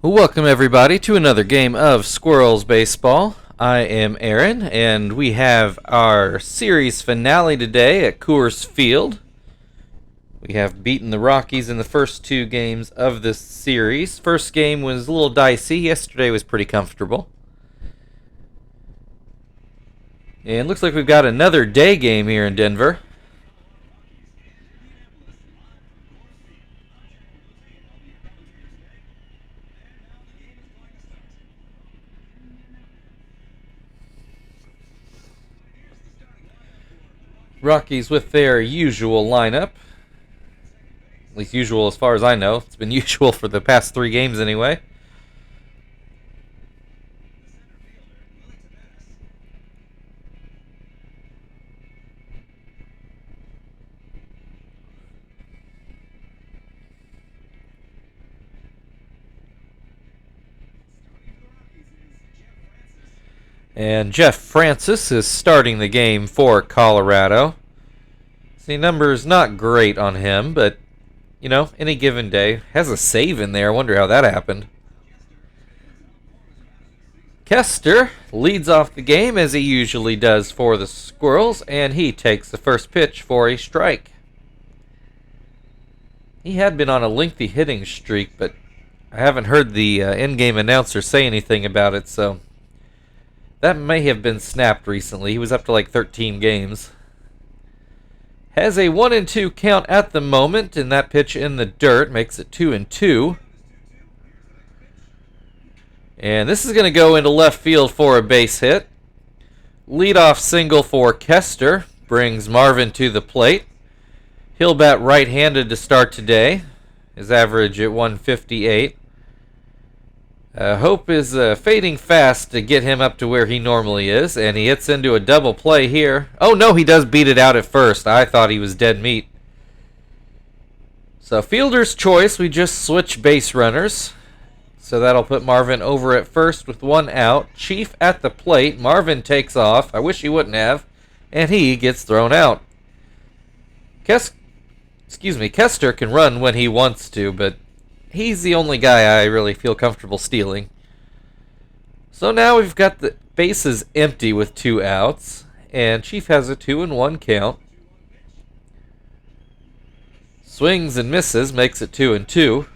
Welcome everybody to another game of Squirrels Baseball. I am Aaron, and we have our series finale today at Coors Field. We have beaten the Rockies in the first two games of this series. First game was a little dicey. Yesterday was pretty comfortable. And looks like we've got another day game here in Denver. Rockies with their usual lineup. At least usual as far as I know. It's been usual for the past three games anyway. And Jeff Francis is starting the game for Colorado. See, numbers not great on him, but, you know, any given day. Has a save in there. I wonder how that happened. Kester leads off the game as he usually does for the Squirrels, and he takes the first pitch for a strike. He had been on a lengthy hitting streak, but I haven't heard the in-game announcer say anything about it, so that may have been snapped recently. He was up to like 13 games. Has a 1-2 count at the moment, and that pitch in the dirt makes it 2-2. And this is going to go into left field for a base hit. Leadoff single for Kester brings Marvin to the plate. He'll bat right-handed to start today. His average at 158. Hope is fading fast to get him up to where he normally is, and he hits into a double play here. Oh no, he does beat it out at first. I thought he was dead meat. So fielder's choice, we just switch base runners. So that'll put Marvin over at first with one out. Chief at the plate. Marvin takes off. I wish he wouldn't have. And he gets thrown out. Kester can run when he wants to, but he's the only guy I really feel comfortable stealing. So now we've got the bases empty with two outs, and Chief has a 2-1 count. Swings and misses, makes it 2-2.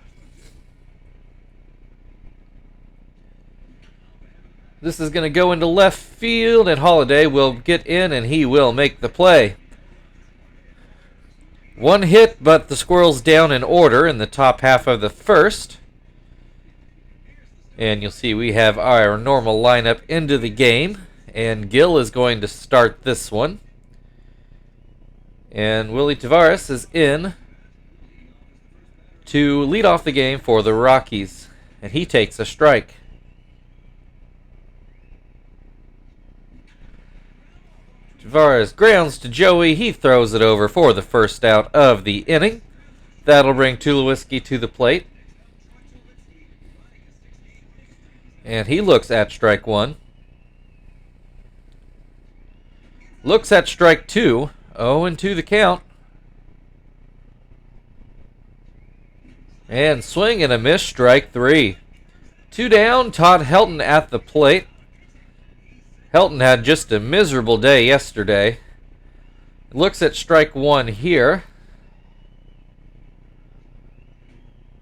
This is going to go into left field, and Holiday will get in, and he will make the play. One hit, but the Squirrels down in order in the top half of the first. And you'll see we have our normal lineup into the game. And Gil is going to start this one. And Willie Tavares is in to lead off the game for the Rockies. And he takes a strike. Tavares grounds to Joey. He throws it over for the first out of the inning. That'll bring Tulowitzki to the plate. And he looks at strike one. Looks at strike two. 0-2 the count. And swing and a miss, strike three. Two down, Todd Helton at the plate. Helton had just a miserable day yesterday. Looks at strike one here.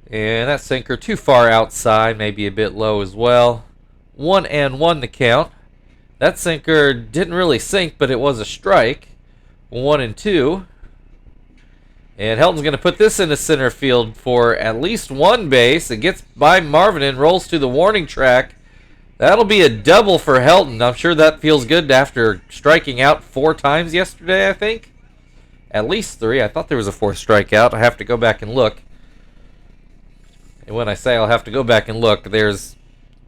And that sinker too far outside, maybe a bit low as well. 1-1 the count. That sinker didn't really sink, but it was a strike. 1-2. And Helton's going to put this into center field for at least one base. It gets by Marvin and rolls to the warning track. That'll be a double for Helton. I'm sure that feels good after striking out 4 times yesterday, I think. At least 3. I thought there was a 4th strikeout. I have to go back and look. And when I say I'll have to go back and look, there's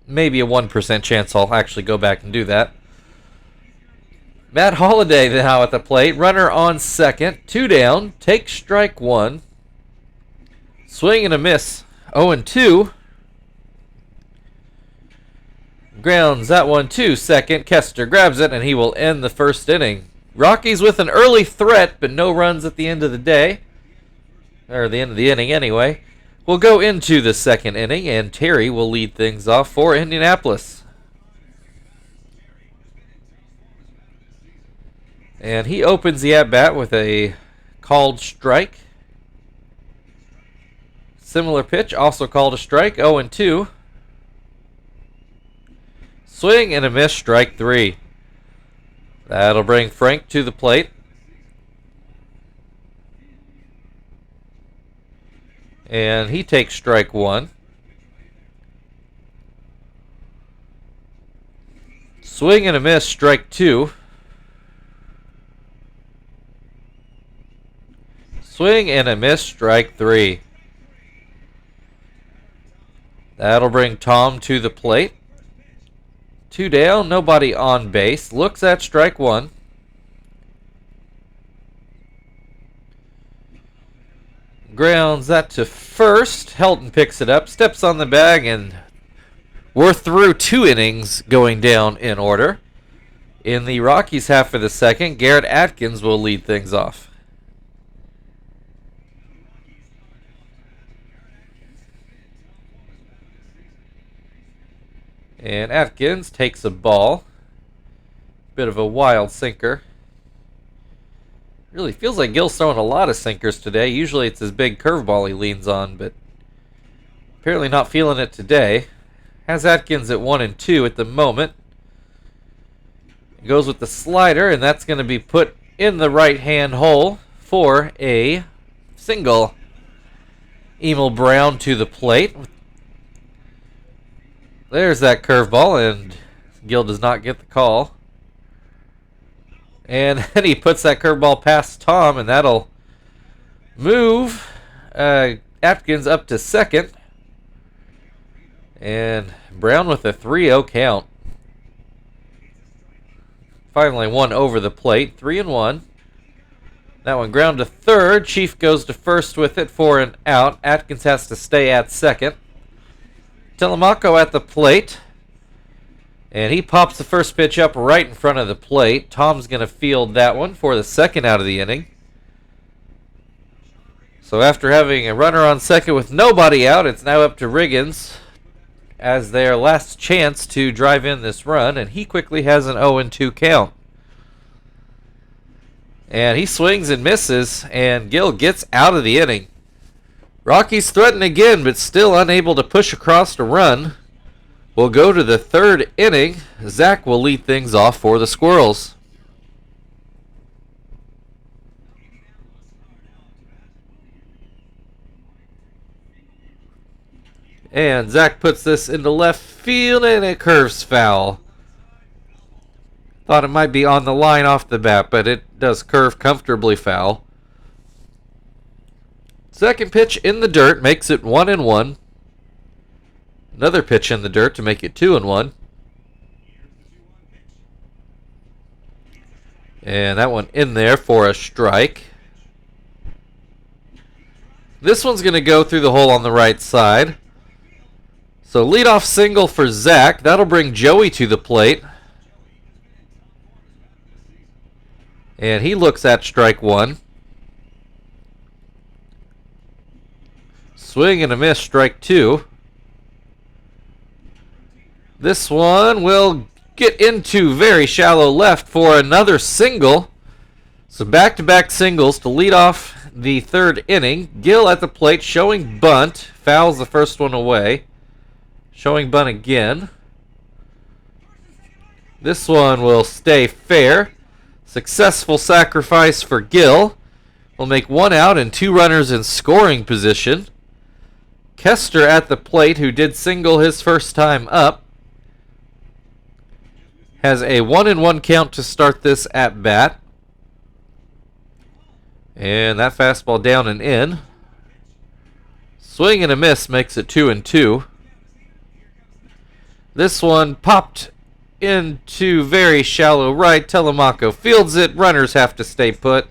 maybe a 1% chance I'll actually go back and do that. Matt Holliday now at the plate. Runner on second. 2 down. Takes strike one. Swing and a miss. 0-2. Grounds that one to second. Kester grabs it, and he will end the first inning. Rockies with an early threat, but no runs at the end of the day. Or the end of the inning anyway. We'll go into the second inning, and Terry will lead things off for Indianapolis. And he opens the at-bat with a called strike. Similar pitch, also called a strike, 0-2. Swing and a miss, strike 3. That'll bring Frank to the plate. And he takes strike 1. Swing and a miss, strike 2. Swing and a miss, strike 3. That'll bring Tom to the plate. 2 down, nobody on base. Looks at strike 1. Grounds that to first. Helton picks it up, steps on the bag, and we're through 2 innings going down in order. In the Rockies half of the second, Garrett Atkins will lead things off. And Atkins takes a ball. Bit of a wild sinker. Really feels like Gil's throwing a lot of sinkers today. Usually it's his big curveball he leans on, but apparently not feeling it today. Has Atkins at 1-2 at the moment. Goes with the slider, and that's going to be put in the right-hand hole for a single. Emil Brown to the plate. There's that curveball, and Gil does not get the call. And then he puts that curveball past Tom, and that'll move Atkins up to second. And Brown with a 3-0 count. Finally one over the plate, 3-1. That one ground to third. Chief goes to first with it for an out. Atkins has to stay at second. Telemaco at the plate. And he pops the first pitch up right in front of the plate. Tom's going to field that one for the second out of the inning. So after having a runner on second with nobody out, it's now up to Riggins as their last chance to drive in this run. And he quickly has an 0-2 count. And he swings and misses, and Gil gets out of the inning. Rockies threaten again, but still unable to push across a run. We'll go to the third inning. Zach will lead things off for the Squirrels. And Zach puts this into left field, and it curves foul. Thought it might be on the line off the bat, but it does curve comfortably foul. Second pitch in the dirt makes it 1-1. Another pitch in the dirt to make it 2-1. And that one in there for a strike. This one's going to go through the hole on the right side. So leadoff single for Zach. That'll bring Joey to the plate. And he looks at strike 1. Swing and a miss, strike 2. This one will get into very shallow left for another single. So back-to-back singles to lead off the third inning. Gil at the plate showing bunt. Fouls the first one away. Showing bunt again. This one will stay fair. Successful sacrifice for Gil. Will make 1 out and 2 runners in scoring position. Kester at the plate, who did single his first time up, has a 1-1 count to start this at bat. And that fastball down and in. Swing and a miss makes it 2-2. This one popped into very shallow right. Telemaco fields it. Runners have to stay put.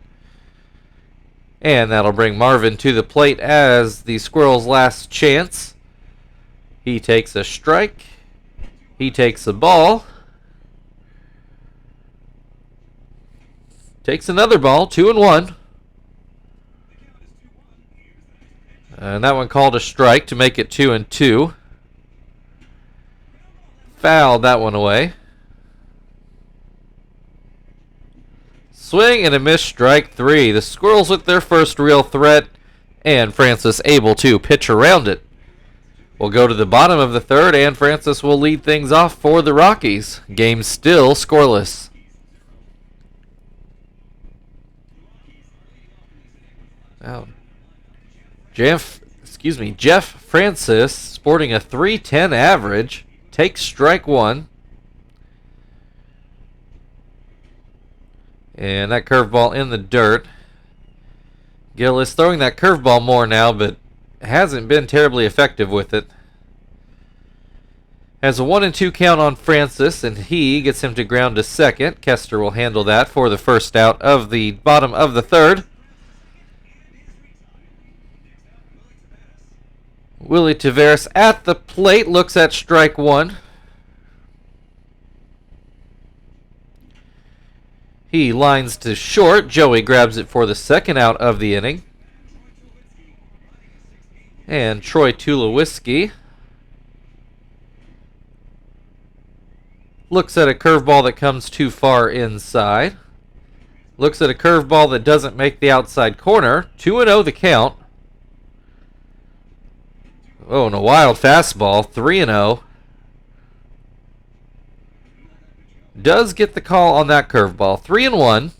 And that'll bring Marvin to the plate as the Squirrels' last chance. He takes a strike. He takes a ball. Takes another ball, 2-1. And that one called a strike to make it 2-2. Fouled that one away. Swing and a miss, strike 3. The Squirrels with their first real threat, and Francis able to pitch around it. We'll go to the bottom of the third, and Francis will lead things off for the Rockies. Game still scoreless. Now, Jeff Francis, sporting a .310 average, takes strike 1. And that curveball in the dirt. Gill is throwing that curveball more now, but hasn't been terribly effective with it. Has a 1-2 count on Francis, and he gets him to ground to second. Kester will handle that for the first out of the bottom of the third. Willie Taveras at the plate, looks at strike 1. He lines to short. Joey grabs it for the second out of the inning. And Troy Tulowitzki looks at a curveball that comes too far inside. Looks at a curveball that doesn't make the outside corner. 2-0 the count. Oh, and a wild fastball. 3-0. Does get the call on that curveball. 3-1.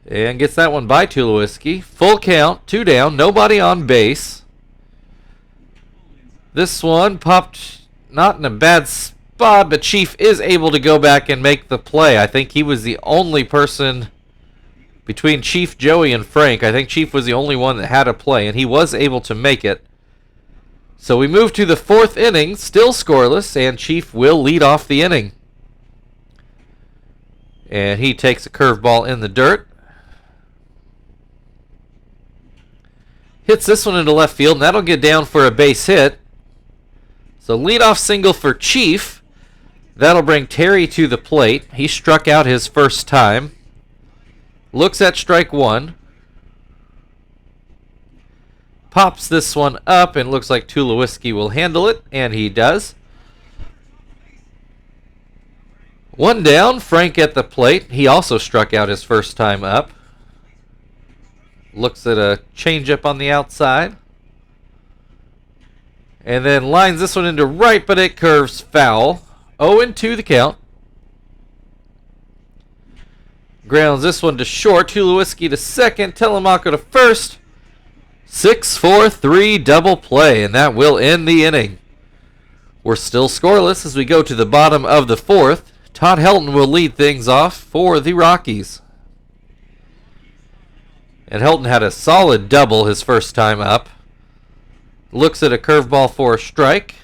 And gets that one by Tulowitzki. Full count, 2 down, nobody on base. This one popped not in a bad spot, but Chief is able to go back and make the play. I think he was the only person between Chief, Joey, and Frank. I think Chief was the only one that had a play, and he was able to make it. So we move to the 4th inning, still scoreless, and Chief will lead off the inning. And he takes a curveball in the dirt. Hits this one into left field, and that'll get down for a base hit. So leadoff single for Chief. That'll bring Terry to the plate. He struck out his first time. Looks at strike 1. Pops this one up, and looks like Tulowitzki will handle it, and he does. 1 down, Frank at the plate. He also struck out his first time up. Looks at a changeup on the outside. And then lines this one into right, but it curves foul. 0-2 the count. Grounds this one to short. Tulowitzki to second. Telemaco to first. 6-4-3 double play, and that will end the inning. We're still scoreless as we go to the bottom of the 4th. Todd Helton will lead things off for the Rockies. And Helton had a solid double his first time up. Looks at a curveball for a strike.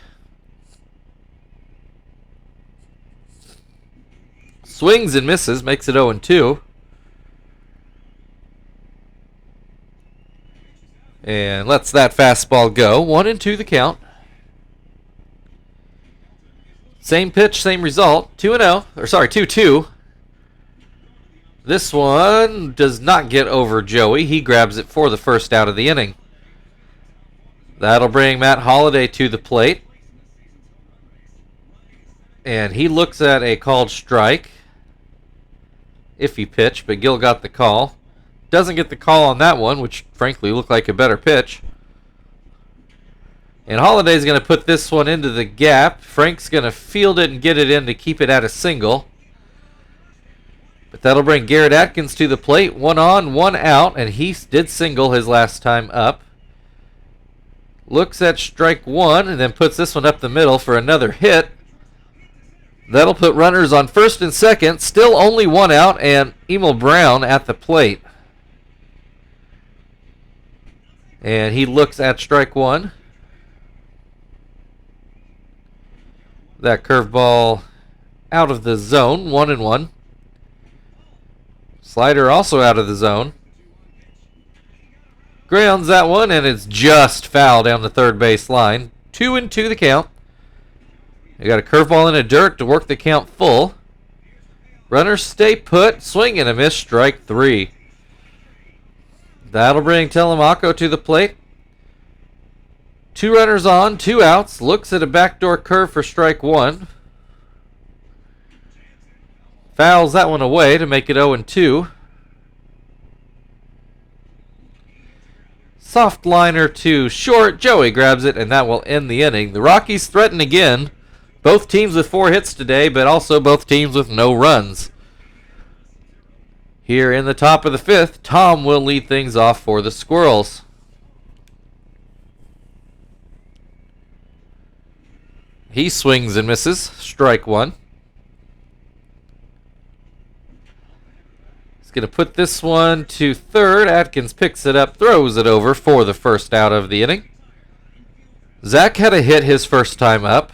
Swings and misses, makes it 0-2. And lets that fastball go. 1-2 the count. Same pitch, same result. 2-0. Or sorry, 2-2. This one does not get over Joey. He grabs it for the first out of the inning. That'll bring Matt Holliday to the plate. And he looks at a called strike. Iffy pitch, but Gill got the call. Doesn't get the call on that one, which frankly looked like a better pitch. And Holliday's going to put this one into the gap. Frank's going to field it and get it in to keep it at a single. But that'll bring Garrett Atkins to the plate. 1 on, 1 out, and he did single his last time up. Looks at strike 1 and then puts this one up the middle for another hit. That'll put runners on first and second. Still only 1 out, and Emil Brown at the plate. And he looks at strike 1. That curveball out of the zone, 1-1. Slider also out of the zone. Grounds that one, and it's just foul down the third base line. 2-2 the count. You got a curveball in the dirt to work the count full. Runners stay put. Swing and a miss, strike 3. That'll bring Telemaco to the plate. 2 runners on, 2 outs. Looks at a backdoor curve for strike 1. Fouls that one away to make it 0-2. Soft liner to short. Joey grabs it, and that will end the inning. The Rockies threaten again. Both teams with 4 hits today, but also both teams with no runs. Here in the top of the 5th, Tom will lead things off for the Squirrels. He swings and misses. Strike 1. He's going to put this one to third. Atkins picks it up, throws it over for the first out of the inning. Zach had a hit his first time up.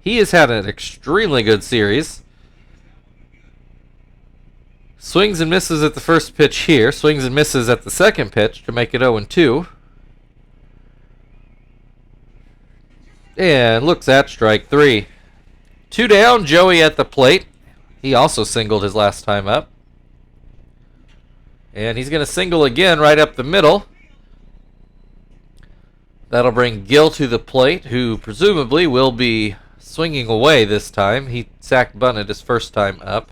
He has had an extremely good series. Swings and misses at the first pitch here. Swings and misses at the second pitch to make it 0-2. And looks at strike 3. 2 down, Joey at the plate. He also singled his last time up. And he's going to single again right up the middle. That'll bring Gill to the plate, who presumably will be swinging away this time. He sack bunted his first time up.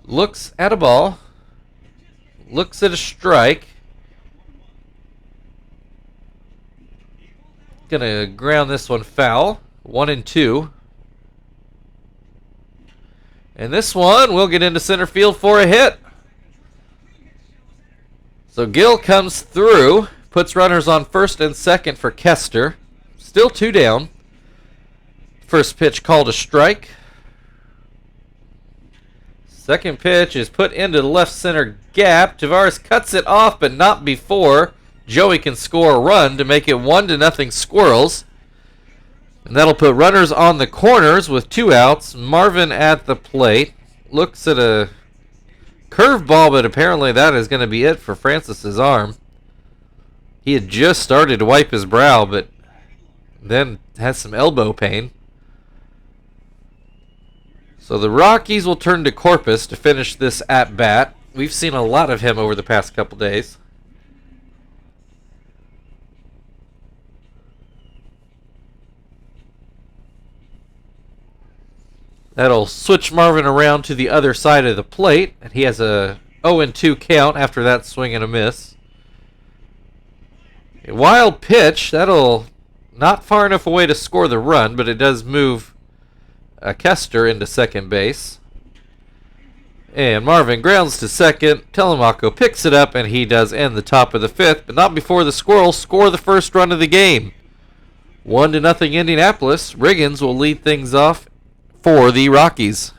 Looks at a ball. Looks at a strike. Gonna ground this one foul. 1-2. And this one will get into center field for a hit. So Gill comes through, puts runners on first and second for Kester. Still 2 down. First pitch called a strike. Second pitch is put into the left center gap. Tavares cuts it off, but not before Joey can score a run to make it 1-0 Squirrels. And that'll put runners on the corners with 2 outs. Marvin at the plate. Looks at a curveball, but apparently that is going to be it for Francis's arm. He had just started to wipe his brow, but then has some elbow pain. So the Rockies will turn to Corpus to finish this at-bat. We've seen a lot of him over the past couple days. That'll switch Marvin around to the other side of the plate. And he has a 0-2 count after that swing and a miss. A wild pitch. That'll not far enough away to score the run, but it does move Kester into second base. And Marvin grounds to second. Telemaco picks it up, and he does end the top of the 5th, but not before the Squirrels score the first run of the game. 1-0 Indianapolis. Riggins will lead things off for the Rockies.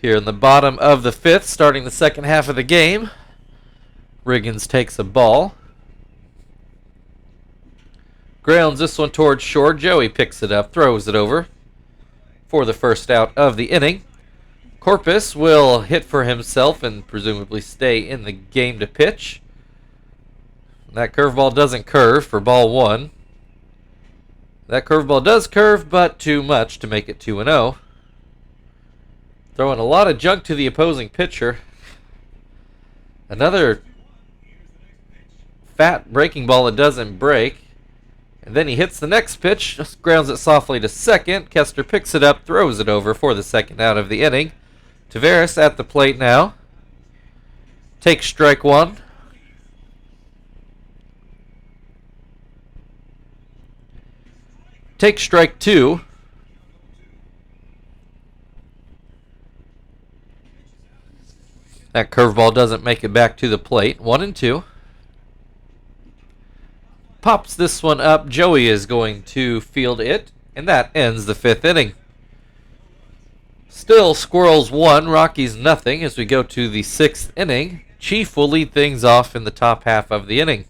Here in the bottom of the 5th, starting the second half of the game, Riggins takes a ball. Grounds this one towards short. Joey picks it up, throws it over for the first out of the inning. Corpus will hit for himself and presumably stay in the game to pitch. That curveball doesn't curve for ball 1. That curveball does curve, but too much to make it 2-0. Throwing a lot of junk to the opposing pitcher. Another fat breaking ball that doesn't break. And then he hits the next pitch, just grounds it softly to second. Kester picks it up, throws it over for the second out of the inning. Tavares at the plate now. Takes strike 1. Take strike 2. That curveball doesn't make it back to the plate. 1-2. Pops this one up. Joey is going to field it, and that ends the 5th inning. Still Squirrels 1, Rockies nothing as we go to the 6th inning. Chief will lead things off in the top half of the inning.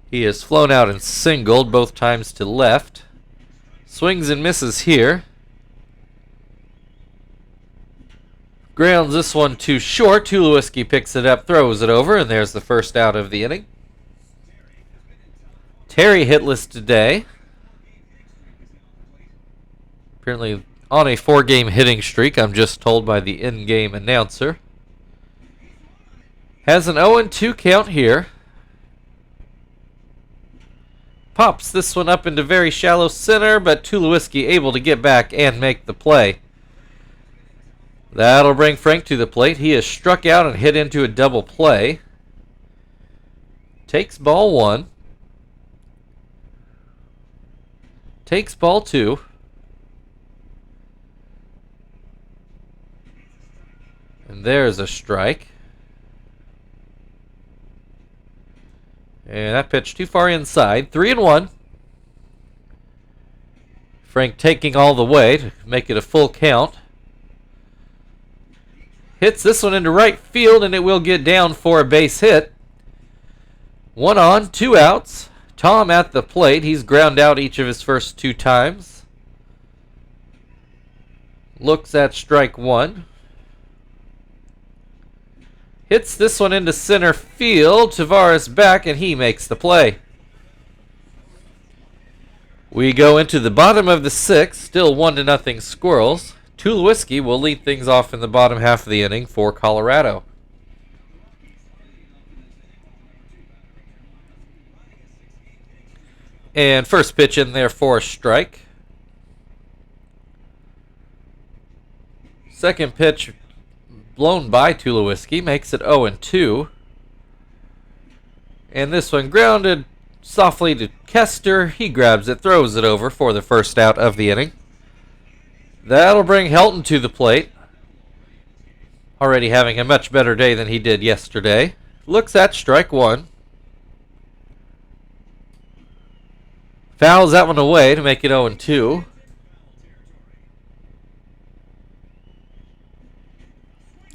He has flown out and singled both times to left. Swings and misses here. Grounds this one too short. Tulowitzki picks it up, throws it over, and there's the first out of the inning. Terry hitless today. Apparently on a 4-game hitting streak, I'm just told by the in-game announcer. Has an 0-2 count here. Pops this one up into very shallow center, but Tulowitzki able to get back and make the play. That'll bring Frank to the plate. He is struck out and hit into a double play. Takes ball 1. Takes ball 2. And there's a strike. And that pitch too far inside. 3-1. Frank taking all the way to make it a full count. Hits this one into right field, and it will get down for a base hit. 1 on, 2 outs. Tom at the plate. He's ground out each of his first 2 times. Looks at strike 1. Hits this one into center field. Tavares back, and he makes the play. We go into the bottom of the 6th. Still 1-0 Squirrels. Tulowitzki will lead things off in the bottom half of the inning for Colorado. And first pitch in there for a strike. Second pitch blown by Tulowitzki, makes it 0-2. And this one grounded softly to Kester. He grabs it, throws it over for the first out of the inning. That'll bring Helton to the plate. Already having a much better day than he did yesterday. Looks at strike 1. Fouls that one away to make it 0-2.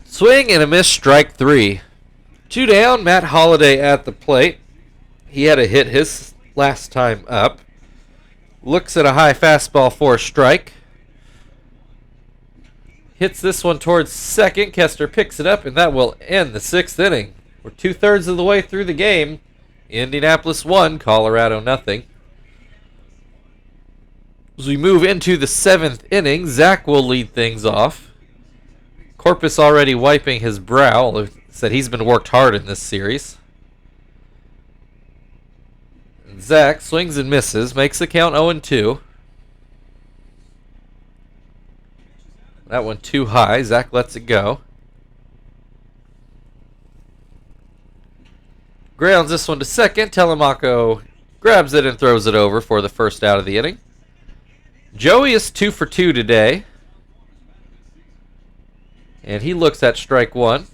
Swing and a miss, strike 3. 2 down, Matt Holliday at the plate. He had a hit his last time up. Looks at a high fastball for a strike. Hits this one towards second. Kester picks it up, and that will end the 6th inning. We're 2/3 of the way through the game. Indianapolis 1, Colorado nothing. As we move into the 7th inning, Zach will lead things off. Corpus already wiping his brow. Said he's been worked hard in this series. And Zach swings and misses, makes the count 0-2. That one too high. Zach lets it go. Grounds this one to second. Telemaco grabs it and throws it over for the first out of the inning. Joey is 2 for 2 today. And he looks at strike 1.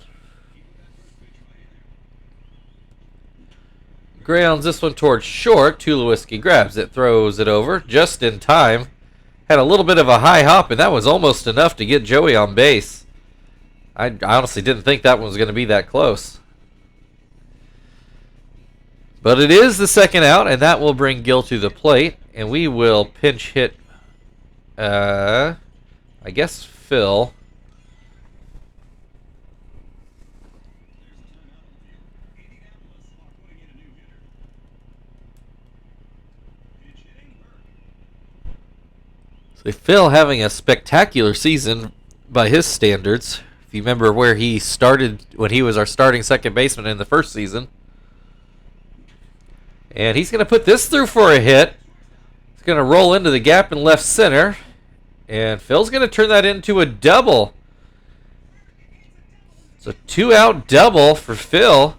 Grounds this one towards short. Tulowitzki grabs it, throws it over just in time. Had a little bit of a high hop, and that was almost enough to get Joey on base. I honestly didn't think that one was going to be that close. But it is the second out, and that will bring Gil to the plate. And we will pinch hit, I guess, Phil. So Phil having a spectacular season by his standards. If you remember where he started when he was our starting second baseman in the first season. And he's going to put this through for a hit. It's going to roll into the gap in left center. And Phil's going to turn that into a double. It's a 2-out double for Phil.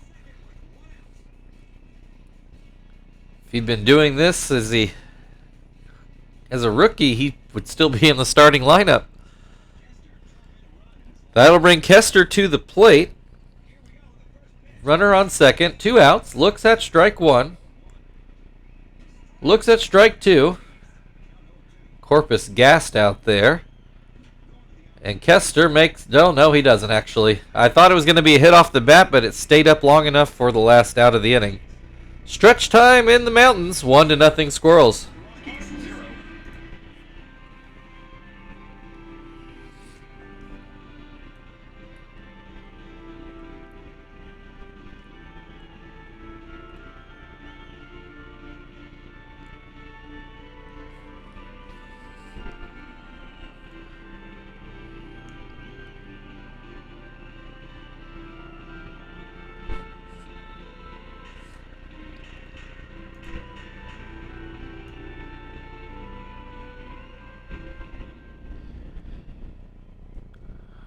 If he'd been doing this as a rookie, he would still be in the starting lineup. That'll bring Kester to the plate. Runner on second, 2 outs. Looks at strike 1. Looks at strike 2. Corpus gassed out there. And Kester makes... No, he doesn't actually. I thought it was going to be a hit off the bat, but it stayed up long enough for the last out of the inning. Stretch time in the mountains. 1-0 Squirrels.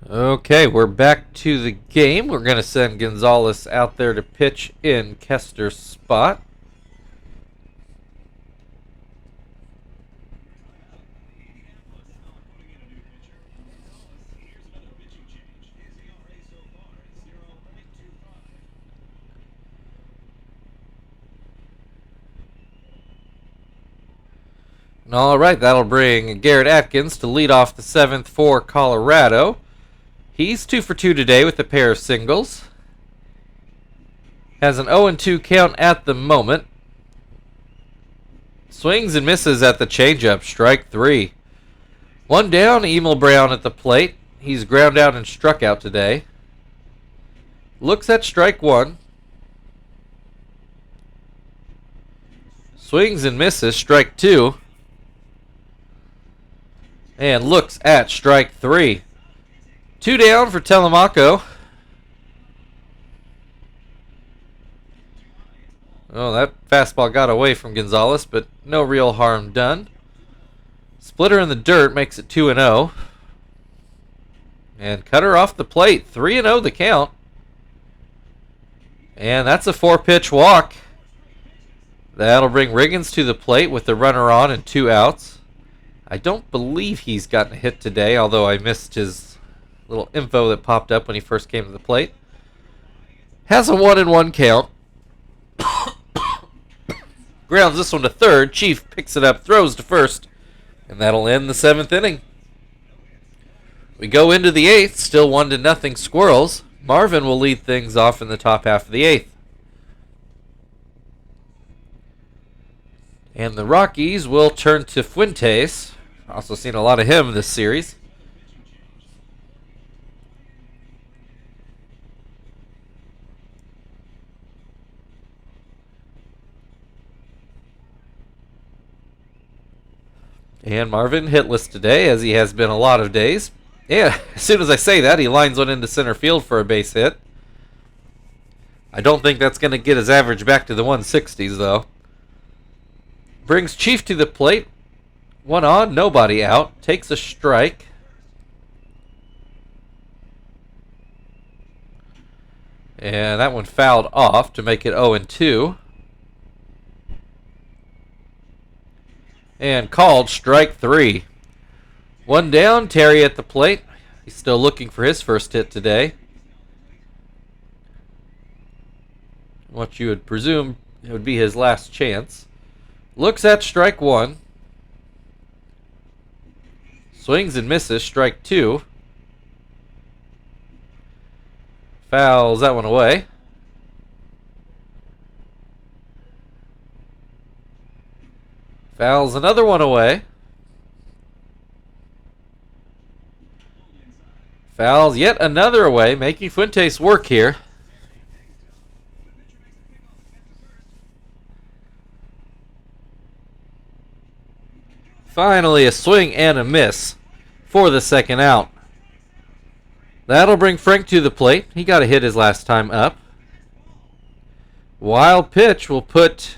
Okay, we're back to the game. We're going to send Gonzalez out there to pitch in Kester's spot. All right, that'll bring Garrett Atkins to lead off the 7th for Colorado. He's 2 for 2 today with a pair of singles. Has an 0-2 count at the moment. Swings and misses at the changeup, strike 3. 1 down, Emil Brown at the plate. He's ground out and struck out today. Looks at strike 1. Swings and misses, strike 2. And looks at strike 3. 2 down for Telemaco. Oh, that fastball got away from Gonzalez, but no real harm done. Splitter in the dirt makes it 2-0. And cutter off the plate, 3-0 the count. And that's a 4-pitch walk. That'll bring Riggins to the plate with the runner on and 2 outs. I don't believe he's gotten a hit today, although I missed his little info that popped up when he first came to the plate. Has a 1-1 count. Grounds this one to third. Chief picks it up, throws to first, and that'll end the 7th inning. We go into the 8th, still 1-0 Squirrels. Marvin will lead things off in the top half of the 8th. And the Rockies will turn to Fuentes. Also seen a lot of him this series. And Marvin hitless today, as he has been a lot of days. Yeah, as soon as I say that, he lines one into center field for a base hit. I don't think that's going to get his average back to the 160s, though. Brings Chief to the plate. 1 on, nobody out. Takes a strike. And that one fouled off to make it 0-2. And called strike 3. 1 down, Terry at the plate. He's still looking for his first hit today. What you would presume it would be his last chance. Looks at strike 1. Swings and misses, strike 2. Fouls that one away. Fouls another one away. Fouls yet another away, making Fuentes work here. Finally, a swing and a miss for the 2nd out. That'll bring Frank to the plate. He got a hit his last time up. Wild pitch will put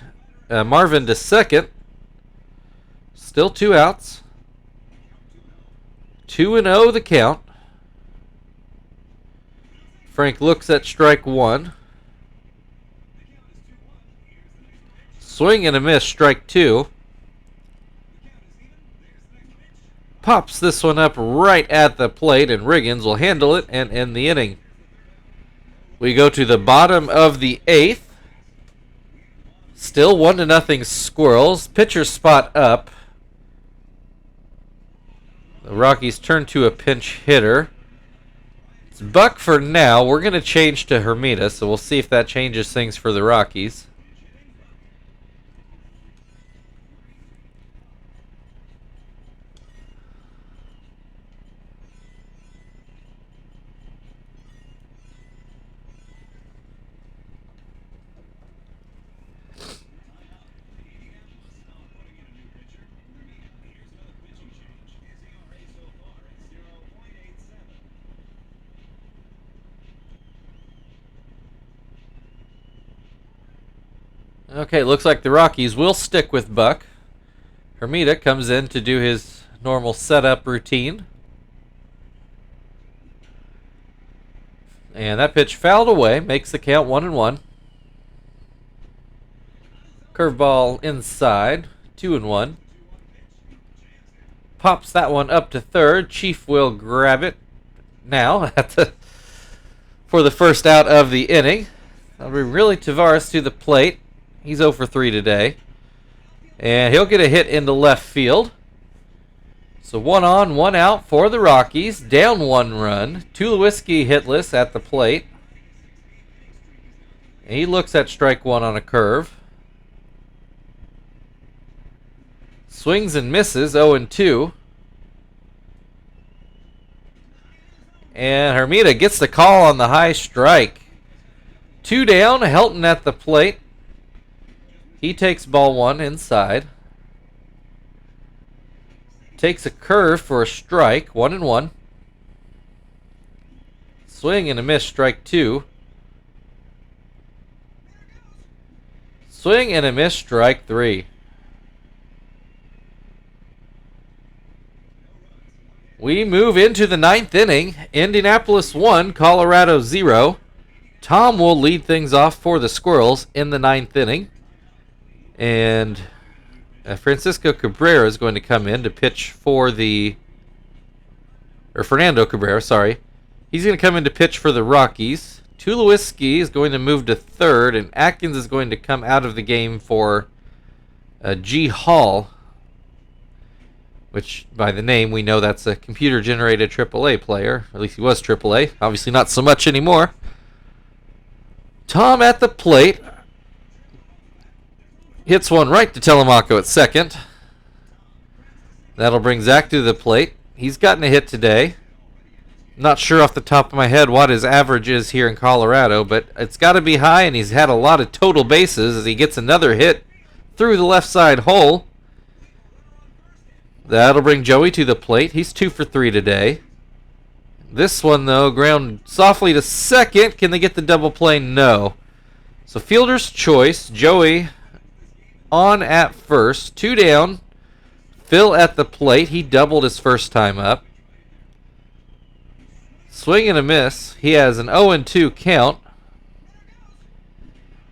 Marvin to second. Still 2 outs. 2-0 the count. Frank looks at strike 1. Swing and a miss, strike 2. Pops this one up right at the plate, and Riggins will handle it and end the inning. We go to the bottom of the 8th. Still 1-0 Squirrels. Pitcher spot up. The Rockies turn to a pinch hitter. It's Buck for now. We're going to change to Hermida, so we'll see if that changes things for the Rockies. Okay, looks like the Rockies will stick with Buck. Hermida comes in to do his normal setup routine. And that pitch fouled away, makes the count 1-1. Curveball inside, 2-1. Pops that one up to third. Chief will grab it now for the first out of the inning. That'll be really Tavares to the plate. He's 0 for 3 today. And he'll get a hit into left field. So 1 on, 1 out for the Rockies. Down 1 run. Tulowitzki hitless at the plate. And he looks at strike 1 on a curve. Swings and misses, 0-2. And Hermida gets the call on the high strike. 2 down, Helton at the plate. He takes ball 1 inside. Takes a curve for a strike, 1-1. Swing and a miss, strike 2. Swing and a miss, strike 3. We move into the 9th inning. Indianapolis 1, Colorado 0. Tom will lead things off for the Squirrels in the 9th inning. And Francisco Cabrera is going to come in to pitch for Fernando Cabrera, sorry. He's going to come in to pitch for the Rockies. Tulowitzki is going to move to third, and Atkins is going to come out of the game for G. Hall, which by the name we know that's a computer-generated AAA player. At least he was AAA. Obviously not so much anymore. Tom at the plate. Hits one right to Telemaco at second. That'll bring Zach to the plate. He's gotten a hit today. Not sure off the top of my head what his average is here in Colorado, but it's got to be high, and he's had a lot of total bases as he gets another hit through the left side hole. That'll bring Joey to the plate. He's 2 for 3 today. This one, though, ground softly to second. Can they get the double play? No. So fielder's choice. Joey on at first. 2 down. Phil at the plate. He doubled his first time up. Swing and a miss. He has an 0-2 count.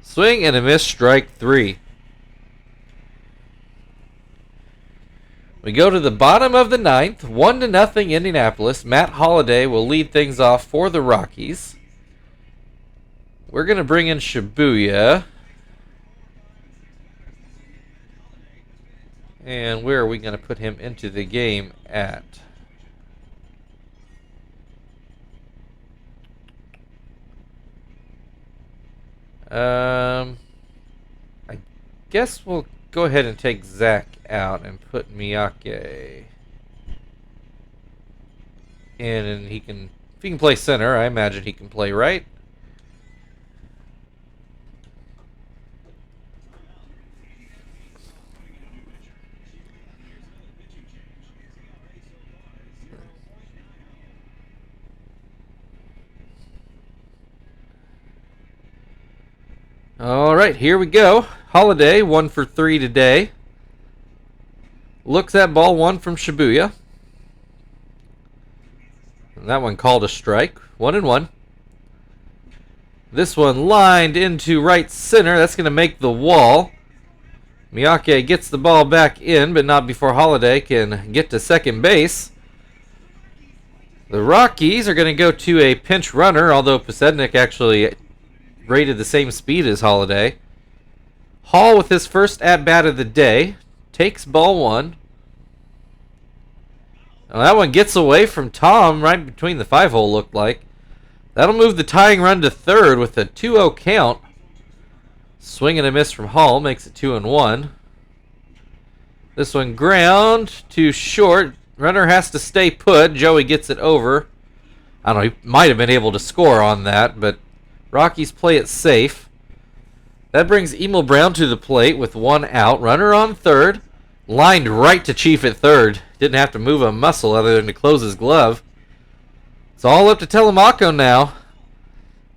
Swing and a miss, strike 3. We go to the bottom of the 9th, 1-0 Indianapolis. Matt Holliday will lead things off for the Rockies. We're going to bring in Shibuya. And where are we going to put him into the game at? I guess we'll go ahead and take Zach out and put Miyake in, and he can, if he can play center, I imagine he can play right. All right, here we go. Holiday, 1 for 3 today. Looks at ball 1 from Shibuya. And that one called a strike. 1-1. This one lined into right center. That's going to make the wall. Miyake gets the ball back in, but not before Holiday can get to second base. The Rockies are going to go to a pinch runner, although Posednik actually rated the same speed as Holiday. Hall with his first at-bat of the day. Takes ball 1. Well, that one gets away from Tom right between the 5-hole, looked like. That'll move the tying run to third with a 2-0 count. Swing and a miss from Hall makes it 2-1. This one ground to short. Runner has to stay put. Joey gets it over. I don't know, he might have been able to score on that, but Rockies play it safe. That brings Emil Brown to the plate with 1 out. Runner on third. Lined right to Chief at third. Didn't have to move a muscle other than to close his glove. It's all up to Telemaco now.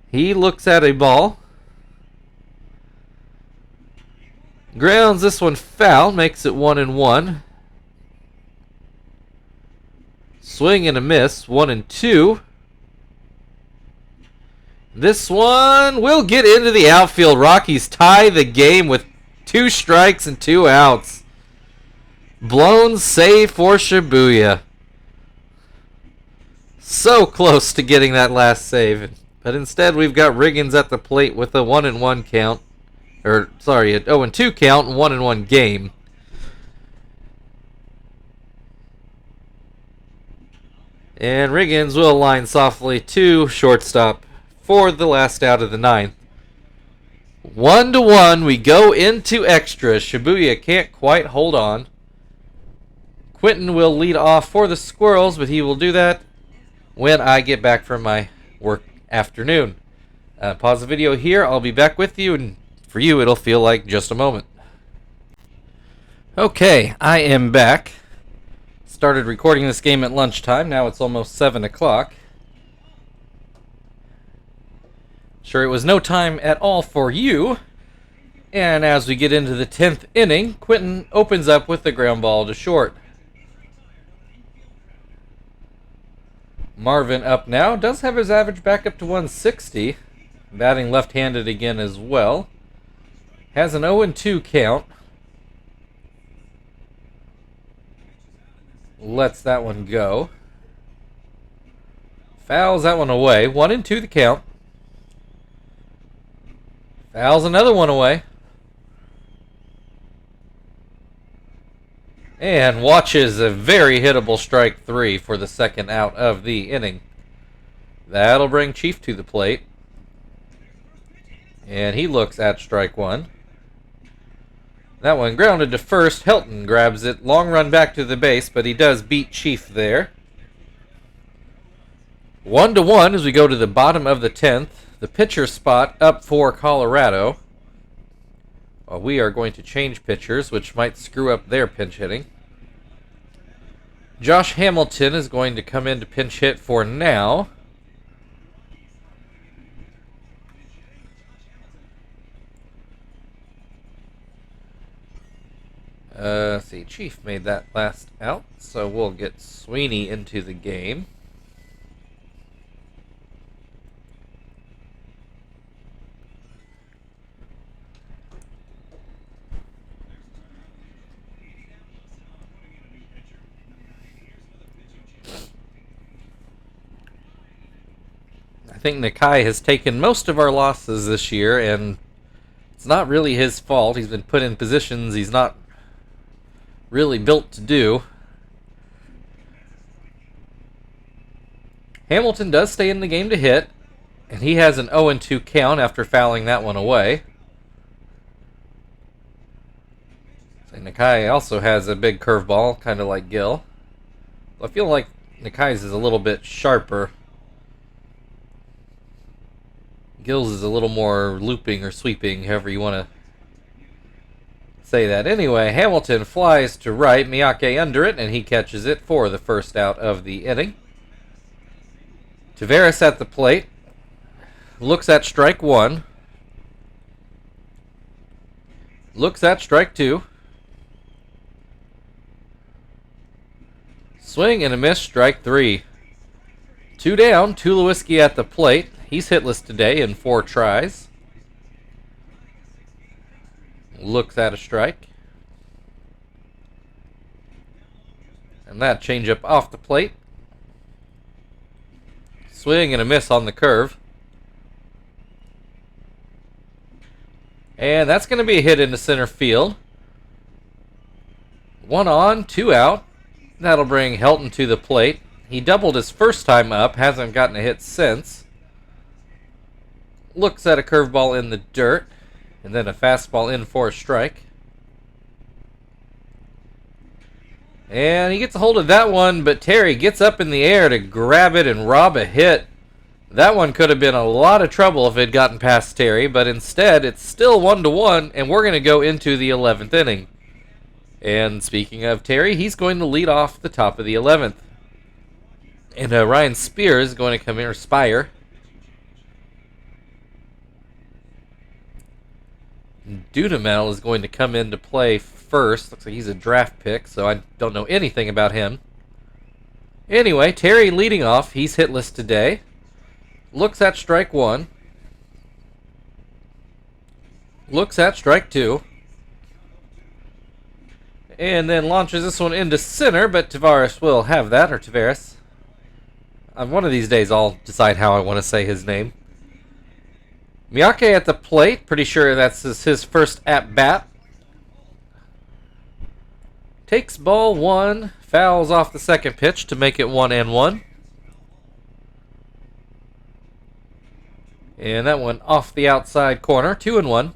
He looks at a ball. Grounds this one foul. Makes it 1-1. Swing and a miss. 1-2. This one will get into the outfield. Rockies tie the game with 2 strikes and 2 outs. Blown save for Shibuya. So close to getting that last save. But instead we've got Riggins at the plate with a 1-1 count. Or, sorry, an 0-2 count and 1-1 game. And Riggins will line softly to shortstop for the last out of the 9th. 1-1, we go into extra. Shibuya can't quite hold on. Quentin will lead off for the Squirrels, but he will do that when I get back from my work afternoon. Pause the video here. I'll be back with you, and for you it'll feel like just a moment. Okay, I am back. Started recording this game at lunchtime. Now it's almost 7 o'clock. Sure, it was no time at all for you. And as we get into the 10th inning, Quentin opens up with the ground ball to short. Marvin up now. Does have his average back up to 160. Batting left-handed again as well. Has an 0-2 count. Lets that one go. Fouls that one away. 1-2 the count. Fouls another one away. And watches a very hittable strike 3 for the second out of the inning. That'll bring Chief to the plate. And he looks at strike 1. That one grounded to first. Helton grabs it. Long run back to the base, but he does beat Chief there. 1-1 as we go to the bottom of the 10th. The pitcher spot up for Colorado. We are going to change pitchers, which might screw up their pinch hitting. Josh Hamilton is going to come in to pinch hit for now. Let's see, Chief made that last out, so we'll get Sweeney into the game. I think Nakai has taken most of our losses this year, and it's not really his fault. He's been put in positions he's not really built to do. Hamilton does stay in the game to hit, and he has an 0-2 count after fouling that one away. So Nakai also has a big curveball, kind of like Gil. I feel like Nakai's is a little bit sharper. Gil's is a little more looping or sweeping, however you want to say that. Anyway, Hamilton flies to right, Miyake under it, and he catches it for the first out of the inning. Taveras at the plate. Looks at strike 1. Looks at strike 2. Swing and a miss, strike 3. 2 down, Tulowitzki at the plate. He's hitless today in 4 tries. Looks at a strike. And that changeup off the plate. Swing and a miss on the curve. And that's going to be a hit into center field. 1 on, 2 out. That'll bring Helton to the plate. He doubled his first time up, hasn't gotten a hit since. Looks at a curveball in the dirt, and then a fastball in for a strike. And he gets a hold of that one, but Terry gets up in the air to grab it and rob a hit. That one could have been a lot of trouble if it had gotten past Terry, but instead it's still 1-1, and we're going to go into the 11th inning. And speaking of Terry, he's going to lead off the top of the 11th. And Ryan Spears is going to come in, or Spire. Dudamel is going to come into play first. Looks like he's a draft pick, so I don't know anything about him. Anyway, Terry leading off. He's hitless today. Looks at strike 1. Looks at strike 2. And then launches this one into center, but Tavares will have that, or Tavares. One of these days I'll decide how I want to say his name. Miyake at the plate. Pretty sure that's his first at-bat. Takes ball 1. Fouls off the second pitch to make it 1-1. And that one off the outside corner. 2-1.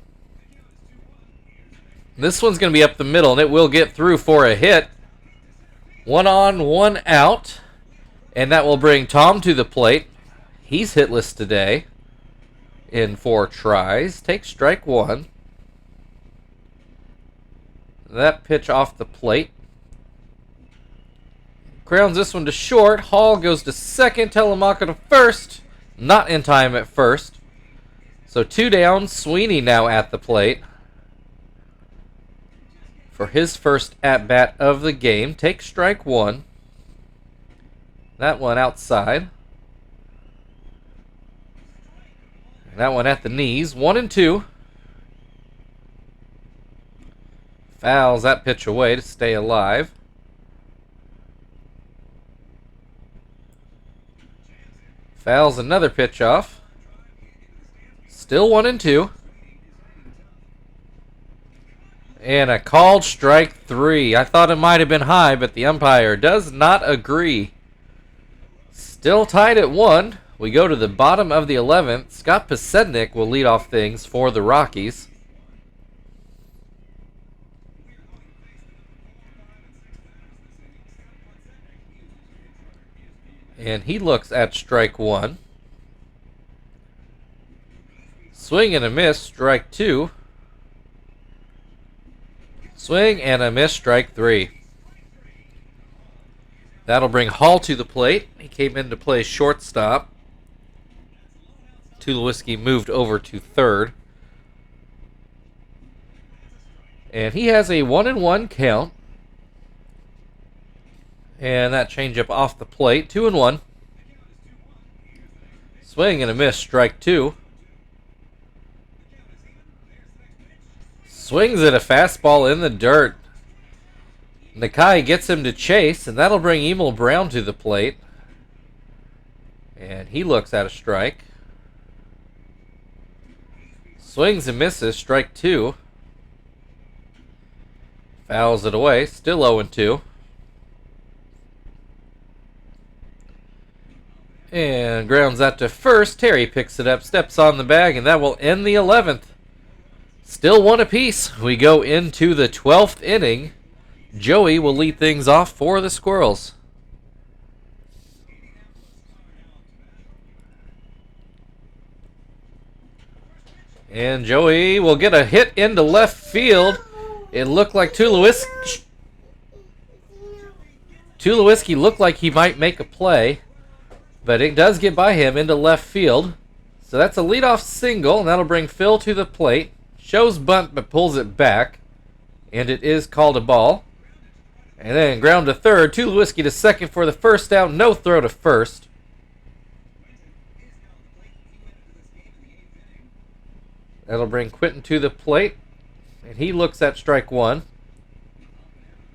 This one's going to be up the middle, and it will get through for a hit. 1 on, 1 out. And that will bring Tom to the plate. He's hitless today in 4 tries. Takes strike 1. That pitch off the plate. Grounds this one to short. Hall goes to second. Telemaco to first. Not in time at first. So 2 down. Sweeney now at the plate for his first at-bat of the game. Takes strike 1. That one outside. That one at the knees. 1-2. Fouls that pitch away to stay alive. Fouls another pitch off. Still 1-2. And a called strike 3. I thought it might have been high, but the umpire does not agree. Still tied at 1. We go to the bottom of the 11th. Scott Posednik will lead off things for the Rockies. And he looks at strike 1. Swing and a miss, strike 2. Swing and a miss, strike 3. That'll bring Hall to the plate. He came in to play shortstop. Tulowitzki moved over to third. And he has a 1-1 count. And that changeup off the plate. 2-1. Swing and a miss, strike 2. Swings at a fastball in the dirt. Nakai gets him to chase, and that'll bring Emil Brown to the plate. And he looks at a strike. Swings and misses, strike 2. Fouls it away, still 0-2. And grounds that to first. Terry picks it up, steps on the bag, and that will end the 11th. Still 1 apiece. We go into the 12th inning. Joey will lead things off for the Squirrels. And Joey will get a hit into left field. It looked like Tulowitzki looked like he might make a play, but it does get by him into left field. So that's a leadoff single, and that'll bring Phil to the plate. Shows bunt, but pulls it back, and it is called a ball. And then ground to third. Tulowitzki to second for the first out. No throw to first. That'll bring Quentin to the plate, and he looks at strike 1.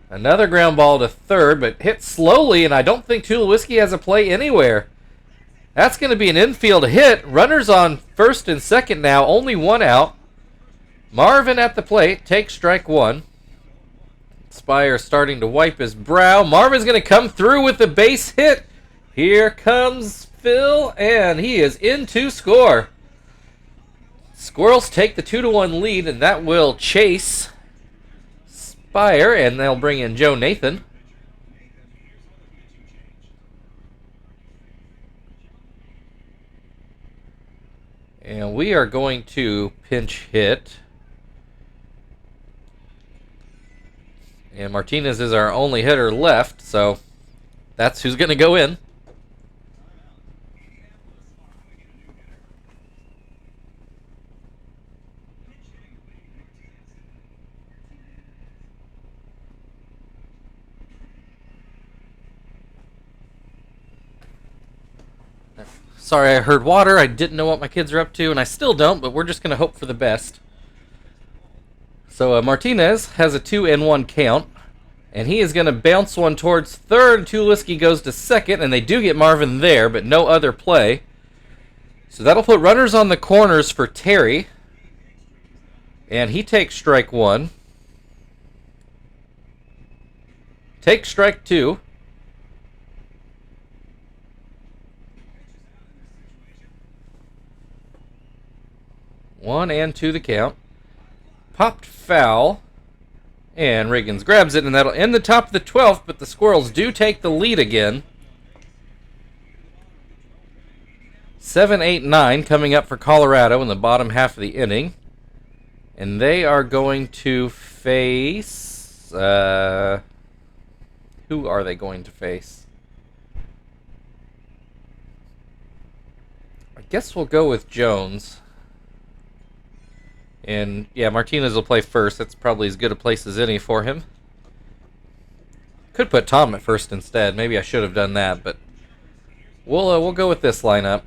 Another ground ball to third, but hit slowly, and I don't think Tulowitzki has a play anywhere. That's going to be an infield hit. Runners on first and second now. Only 1 out. Marvin at the plate. Takes strike 1. Spire starting to wipe his brow. Marvin's going to come through with the base hit. Here comes Phil, and he is in to score. Squirrels take the 2-1 lead, and that will chase Spire, and they'll bring in Joe Nathan. And we are going to pinch hit. And Martinez is our only hitter left, so that's who's going to go in. Sorry, I heard water. I didn't know what my kids are up to, and I still don't, but we're just going to hope for the best. So Martinez has a 2-1 count, and he is going to bounce one towards third. Tulowitzki goes to second, and they do get Marvin there, but no other play. So that'll put runners on the corners for Terry, and he takes strike one. Takes strike two. One and two the count. Popped foul. And Riggins grabs it, and that'll end the top of the 12th, but the Squirrels do take the lead again. 7-8-9 coming up for Colorado in the bottom half of the inning. And they are going to face... who are they going to face? I guess we'll go with Jones. And, yeah, Martinez will play first. That's probably as good a place as any for him. Could put Tom at first instead. Maybe I should have done that, but we'll go with this lineup.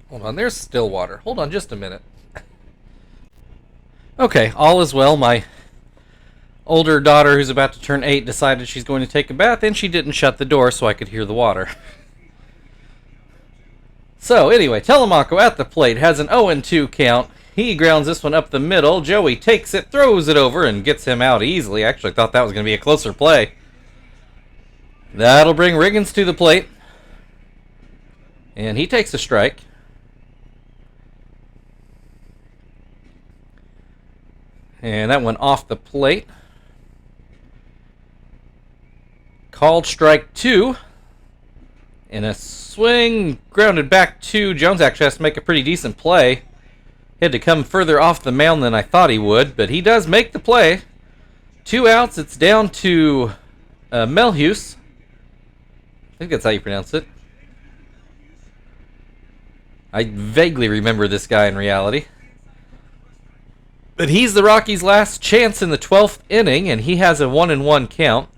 Hold on, there's Stillwater. Hold on just a minute. Okay, all is well. My older daughter, who's about to turn 8, decided she's going to take a bath, and she didn't shut the door so I could hear the water. So, anyway, Telemaco at the plate has an 0-2 count. He grounds this one up the middle. Joey takes it, throws it over, and gets him out easily. I actually thought that was going to be a closer play. That'll bring Riggins to the plate. And he takes a strike. And that went off the plate. Called strike two. And a swing grounded back to Jones. Actually has to make a pretty decent play. He had to come further off the mound than I thought he would, but he does make the play. 2 outs. It's down to Melhuse. I think that's how you pronounce it. I vaguely remember this guy in reality. But he's the Rockies' last chance in the 12th inning, and he has a 1-1 count.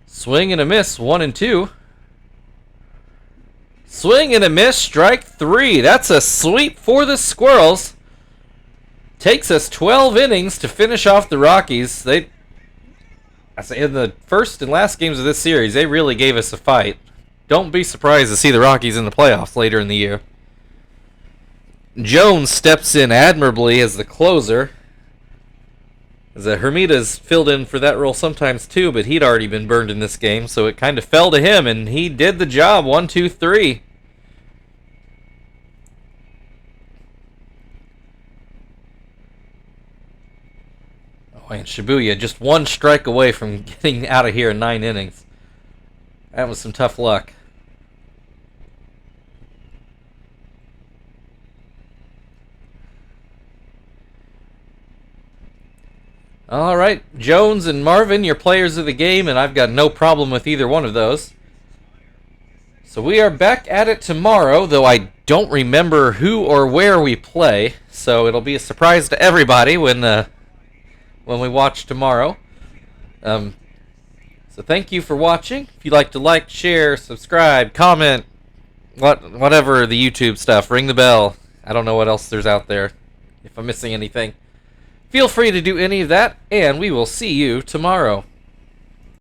Swing and a miss, 1-2. Swing and a miss, strike 3. That's a sweep for the Squirrels. Takes us 12 innings to finish off the Rockies. In the first and last games of this series, they really gave us a fight. Don't be surprised to see the Rockies in the playoffs later in the year. Jones steps in admirably as the closer. As Hermita's filled in for that role sometimes too, but he'd already been burned in this game, so it kind of fell to him, and he did the job. 1, 2, 3. Oh, and Shibuya just 1 strike away from getting out of here in 9 innings. That was some tough luck. All right, Jones and Marvin, your players of the game, and I've got no problem with either one of those. So we are back at it tomorrow, though I don't remember who or where we play, so it'll be a surprise to everybody when we watch tomorrow. So thank you for watching. If you'd like to like, share, subscribe, comment, whatever the YouTube stuff, ring the bell. I don't know what else there's out there. If I'm missing anything, feel free to do any of that, and we will see you tomorrow.